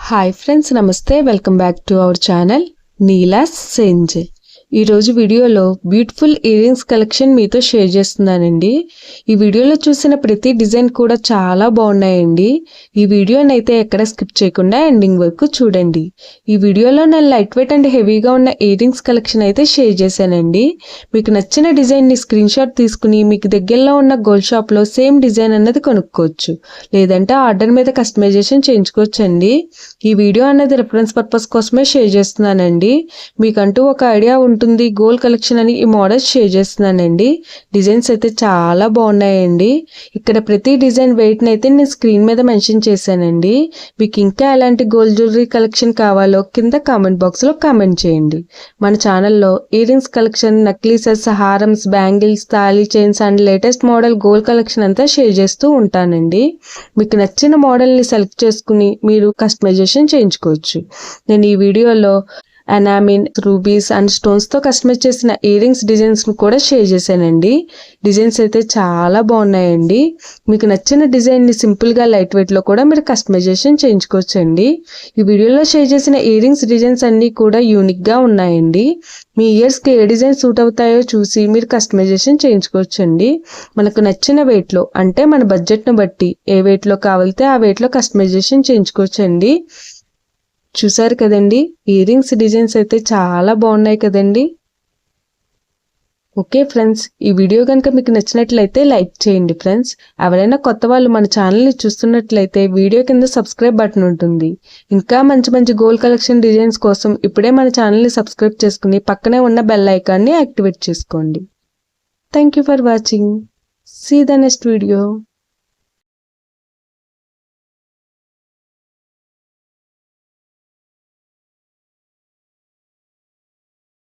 Hi friends, నమస్తే. Welcome back to our channel Neela's సెంజ్. ఈరోజు వీడియోలో బ్యూటిఫుల్ ఇయర్ రింగ్స్ కలెక్షన్ మీతో షేర్ చేస్తున్నానండి. ఈ వీడియోలో చూసిన ప్రతి డిజైన్ కూడా చాలా బాగున్నాయండి. ఈ వీడియోని అయితే ఎక్కడ స్కిప్ చేయకుండా ఎండింగ్ వరకు చూడండి. ఈ వీడియోలో నేను లైట్ వెయిట్ అండ్ హెవీగా ఉన్న ఇయర్ రింగ్స్ కలెక్షన్ అయితే షేర్ చేశానండి. మీకు నచ్చిన డిజైన్ని స్క్రీన్ షాట్ తీసుకుని మీకు దగ్గరలో ఉన్న గోల్డ్ షాప్లో సేమ్ డిజైన్ అన్నది కొనుక్కోవచ్చు, లేదంటే ఆర్డర్ మీద కస్టమైజేషన్ చేయించుకోవచ్చు అండి. ఈ వీడియో అన్నది రిఫరెన్స్ పర్పస్ కోసమే షేర్ చేస్తున్నానండి. మీకంటూ ఒక ఐడియా ఉంటుంది గోల్డ్ కలెక్షన్ అని ఈ మోడల్స్ షేర్ చేస్తున్నానండి. డిజైన్స్ అయితే చాలా బాగున్నాయండి. ఇక్కడ ప్రతి డిజైన్ వెయిట్ అయితే నేను స్క్రీన్ మీద మెన్షన్ చేశానండి. మీకు ఇంకా ఎలాంటి గోల్డ్ జ్యువెలరీ కలెక్షన్ కావాలో కింద కామెంట్ బాక్స్ లో కామెంట్ చేయండి. మన ఛానల్లో ఇయర్ రింగ్స్ కలెక్షన్, నక్లీసెస్, హారమ్స్, బ్యాంగిల్స్, తాళీ chains and latest model gold collection అంతా షేర్ చేస్తూ ఉంటానండి. మీకు నచ్చిన మోడల్ని సెలెక్ట్ చేసుకుని మీరు కస్టమైజేషన్ చేయించుకోవచ్చు. నేను ఈ వీడియోలో ఎనామిన్, రూబీస్ అండ్ స్టోన్స్ తో కస్టమైజ్ చేసిన ఇయర్ రింగ్స్ డిజైన్స్ ను కూడా షేర్ చేశానండి. డిజైన్స్ అయితే చాలా బాగున్నాయండి. మీకు నచ్చిన డిజైన్ ని సింపుల్ గా లైట్ వెయిట్ లో కూడా మీరు కస్టమైజేషన్ చేయించుకోవచ్చండి. ఈ వీడియోలో షేర్ చేసిన ఇయర్ రింగ్స్ డిజైన్స్ అన్ని కూడా యూనిక్ గా ఉన్నాయండి. మీ ఇయర్స్ కి ఏ డిజైన్ సూట్ అవుతాయో చూసి మీరు కస్టమైజేషన్ చేయించుకోవచ్చండి. మనకు నచ్చిన వెయిట్ లో, అంటే మన బడ్జెట్ ను బట్టి ఏ వెయిట్ లో కావాలితే ఆ వెయిట్ లో కస్టమైజేషన్ చేయించుకోవచ్చండి. చూసారు కదండి, ఇయర్ రింగ్స్ డిజైన్స్ అయితే చాలా బాగున్నాయి కదండి. ఓకే ఫ్రెండ్స్, ఈ వీడియో కనుక మీకు నచ్చినట్లయితే లైక్ చేయండి ఫ్రెండ్స్. ఎవరైనా కొత్త వాళ్ళు మన ఛానల్ని చూస్తున్నట్లయితే వీడియో కింద సబ్స్క్రైబ్ బటన్ ఉంటుంది. ఇంకా మంచి మంచి గోల్డ్ కలెక్షన్ డిజైన్స్ కోసం ఇప్పుడే మన ఛానల్ని సబ్స్క్రైబ్ చేసుకుని పక్కనే ఉన్న బెల్ ఐకాన్ని యాక్టివేట్ చేసుకోండి. Thank you for watching. See the next video.